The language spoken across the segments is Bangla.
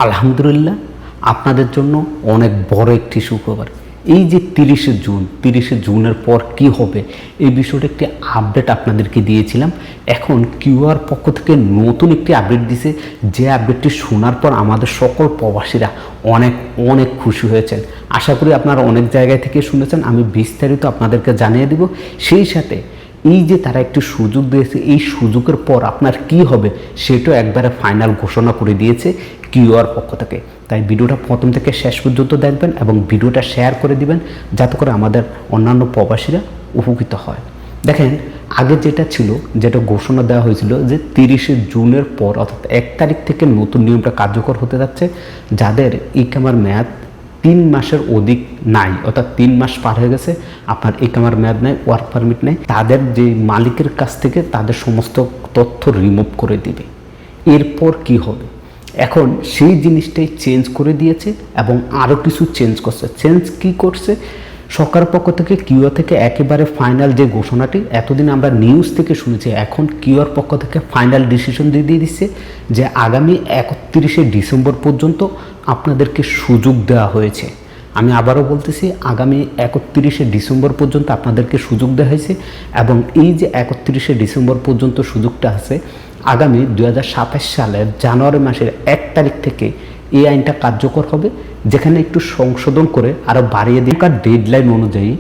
আলহামদুলিল্লাহ, আপনাদের জন্য অনেক বড় একটি সুখবর। এই যে 30শে জুনের পর কি হবে এই বিষয়টা একটি আপডেট আপনাদেরকে দিয়েছিলাম। এখন কিউআর পক্ষ থেকে নতুন একটি আপডেট দিয়েছে, যে আপডেটটি শোনার পর আমাদের সকল প্রবাসীরা অনেক অনেক খুশি হয়েছেন। আশা করি আপনারা অনেক জায়গায় থেকে শুনেছেন, আমি বিস্তারিত আপনাদেরকে জানিয়ে দিব। সেই সাথে এই যে তারা একটি সুযোগ দিয়েছে, এই সুযোগের পর আপনার কি হবে সেটাও একবারে ফাইনাল ঘোষণা করে দিয়েছে কিউআর পক্ষ থেকে। তাই ভিডিওটা প্রথম থেকে শেষ পর্যন্ত দেখবেন এবং ভিডিওটা শেয়ার করে দিবেন, যাতে করে আমাদের অন্যান্য প্রবাসীরা উপকৃত হয়। দেখেন, আগে যেটা ছিল, যেটা ঘোষণা দেওয়া হয়েছিল যে 30শে জুনের পর অর্থাৎ 1 তারিখ থেকে নতুন নিয়মটা কার্যকর হতে যাচ্ছে। যাদের ইকামার মেয়াদ 3 মাসের অধিক নাই, অর্থাৎ 3 মাস পার হয়ে গেছে, আপনার ইকামার মেয়াদ নাই, ওয়ার্ক পারমিট নেই, তাদের যে মালিকের কাছ থেকে তাদের সমস্ত তথ্য রিমুভ করে দিবে। এরপর কি হবে? এখন সেই জিনিসটাই চেঞ্জ করে দিয়েছে এবং আরও কিছু চেঞ্জ করছে। চেঞ্জ কি করছে? সরকারের পক্ষ থেকে কিউআর থেকে একেবারে ফাইনাল যে ঘোষণাটি এতদিন আমরা নিউজ থেকে শুনেছি, এখন কিউআর পক্ষ থেকে ফাইনাল ডিসিশন দিয়ে দিচ্ছে যে আগামী 31শে ডিসেম্বর পর্যন্ত আপনাদেরকে সুযোগ দেওয়া হয়েছে। আমি আবারও বলতেছি, আগামী 31শে ডিসেম্বর পর্যন্ত আপনাদেরকে সুযোগ দেওয়া হয়েছে এবং এই যে 31শে ডিসেম্বর পর্যন্ত সুযোগটা আছে, আগামী 2027 সালের জানুয়ারি মাসের 1 তারিখ থেকে এই আইনটা কার্যকর হবে, যেখানে একটু সংশোধন করে আরও বাড়িয়ে দিয়ে ডেডলাইন অনুযায়ী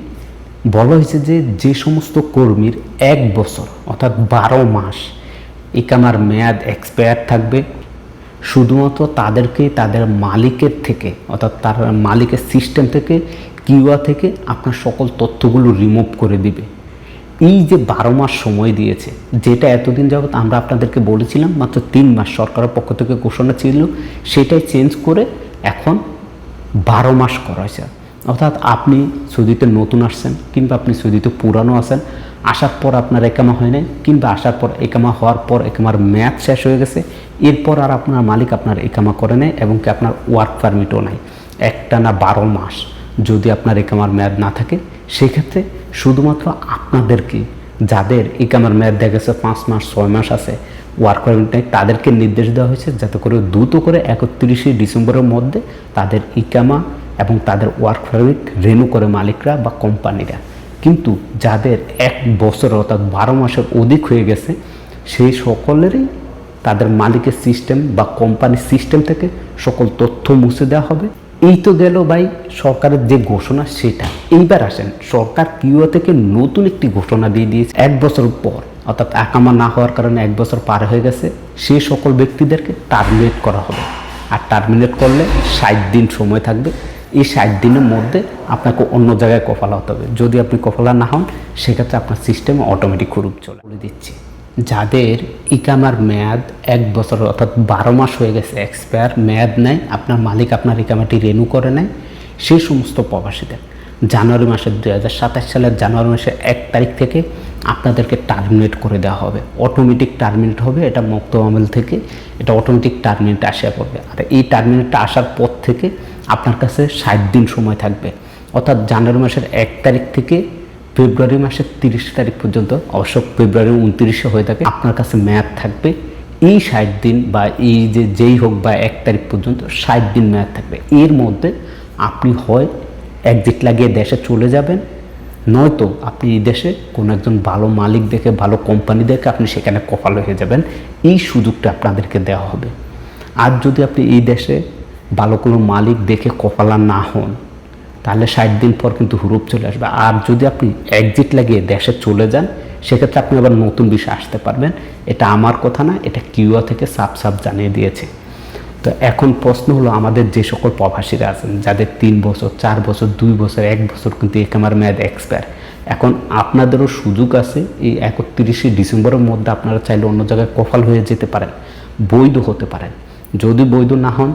বলা হয়েছে যে সমস্ত কর্মীর 1 বছর অর্থাৎ 12 মাস ইকামার মেয়াদ এক্সপায়ার থাকবে, শুধুমাত্র তাদেরকেই তাদের মালিকের থেকে অর্থাৎ তার মালিকের সিস্টেম থেকে কিউআর থেকে আপনার সকল তথ্যগুলো রিমুভ করে দিবে। এই যে 12 মাস সময় দিয়েছে, যেটা এতদিন যাবৎ আমরা আপনাদেরকে বলেছিলাম মাত্র 3 মাস সরকারের পক্ষ থেকে ঘোষণা ছিল, সেটাই চেঞ্জ করে এখন 12 মাস করা হয়েছে। অর্থাৎ আপনি সৌদিতে নতুন আসছেন কিংবা আপনি সৌদিতে পুরানো আছেন, আসার পর আপনার একামা হয় নাই কিংবা আসার পর একামা হওয়ার পর একামার মেয়াদ শেষ হয়ে গেছে, এরপর আর আপনার মালিক আপনার একামা করে নেয় এবং কি আপনার ওয়ার্ক পারমিটও নাই, একটানা 12 মাস যদি আপনার একামার মেয়াদ না থাকে, সেক্ষেত্রে শুধুমাত্র আপনাদেরকে, যাদের ইকামার মেয়াদ দেখা গেছে 5 মাস 6 মাস আছে, ওয়ার্ক পারমিট নেই, তাদেরকে নির্দেশ দেওয়া হয়েছে যাতে করে দ্রুত করে 31শে ডিসেম্বরের মধ্যে তাদের ইকামা এবং তাদের ওয়ার্ক পারমিট রিনিউ করে মালিকরা বা কোম্পানিরা। কিন্তু যাদের 1 বছর অর্থাৎ 12 মাসের অধিক হয়ে গেছে, সেই সকলেরই তাদের মালিকের সিস্টেম বা কোম্পানির সিস্টেম থেকে সকল তথ্য মুছে দেওয়া হবে। এই তো গেল ভাই সরকারের যে ঘোষণা সেটা। এইবার আসেন, সরকার কিউআর থেকে নতুন একটি ঘোষণা দিয়ে দিয়েছে। 1 বছর পর অর্থাৎ একামা না হওয়ার কারণে 1 বছর পার হয়ে গেছে, সেই সকল ব্যক্তিদেরকে টার্মিনেট করা হবে। আর টার্মিনেট করলে 60 দিন সময় থাকবে। এই 60 দিনের মধ্যে আপনাকে অন্য জায়গায় কফালা হতে হবে। যদি আপনি কফালা না হন, সেক্ষেত্রে আপনার সিস্টেমে অটোমেটিক হুরুপ চলে। বলে দিচ্ছি, যাদের ইকামার মেয়াদ 1 বছর অর্থাৎ 12 মাস হয়ে গেছে, এক্সপায়ার মেয়াদ নেয়, আপনার মালিক আপনার ইকামাটি রিনিউ করে নেয়, সেই সমস্ত প্রবাসীদের জানুয়ারি মাসের 2027 সালের জানুয়ারি মাসের 1 তারিখ থেকে আপনাদেরকে টার্মিনেট করে দেওয়া হবে। অটোমেটিক টার্মিনেট হবে, এটা মুক্ত আমল থেকে এটা অটোমেটিক টার্মিনেট আসা পড়বে। আর এই টার্মিনেটটা আসার পর থেকে আপনার কাছে 60 দিন সময় থাকবে, অর্থাৎ জানুয়ারি মাসের 1 তারিখ থেকে ফেব্রুয়ারি মাসের 30 তারিখ পর্যন্ত, অবশ্য ফেব্রুয়ারি 29 হয়ে থাকে, আপনার কাছে মেয়াদ থাকবে। এই 60 দিন বা এই যেই হোক বা 1 তারিখ পর্যন্ত 60 দিন মেয়াদ থাকবে। এর মধ্যে আপনি হয় এক্সিট লাগিয়ে দেশে চলে যাবেন, নয়তো আপনি এই দেশে কোনো একজন ভালো মালিক দেখে, ভালো কোম্পানি দেখে আপনি সেখানে কফাল হয়ে যাবেন। এই সুযোগটা আপনাদেরকে দেওয়া হবে। আর যদি আপনি এই দেশে ভালো কোনো মালিক দেখে কফালা না হন, তাহলে 60 দিন পর কিন্তু হুরুপ চলে আসবে। আর যদি আপনি এক্সিট লাগিয়ে দেশে চলে যান, সেক্ষেত্রে আপনি আবার নতুন বিষয় আসতে পারবেন। এটা আমার কথা না, এটা কিউআর থেকে সাফ জানিয়ে দিয়েছে। তো এখন প্রশ্ন হলো, আমাদের যে সকল প্রবাসীরা আছেন, যাদের 3 বছর 4 বছর 2 বছর 1 বছর কিন্তু একামার মেয়াদ এক্সপায়ার, এখন আপনাদেরও সুযোগ আছে এই 31শে ডিসেম্বরের মধ্যে আপনারা চাইলে অন্য জায়গায় কফাল হয়ে যেতে পারেন, বৈধ হতে পারেন। যদি বৈধ না হন,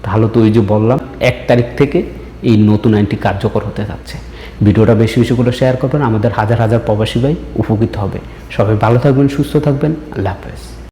তাহলে তো ওই যে বললাম 1 তারিখ থেকে এই নতুন আইনটি কার্যকর হতে যাচ্ছে। ভিডিওটা বেশি বেশি করে শেয়ার করবেন, আমাদের হাজার হাজার প্রবাসী ভাই উপকৃত হবে। সবাই ভালো থাকবেন, সুস্থ থাকবেন। আল্লাহ হাফেজ।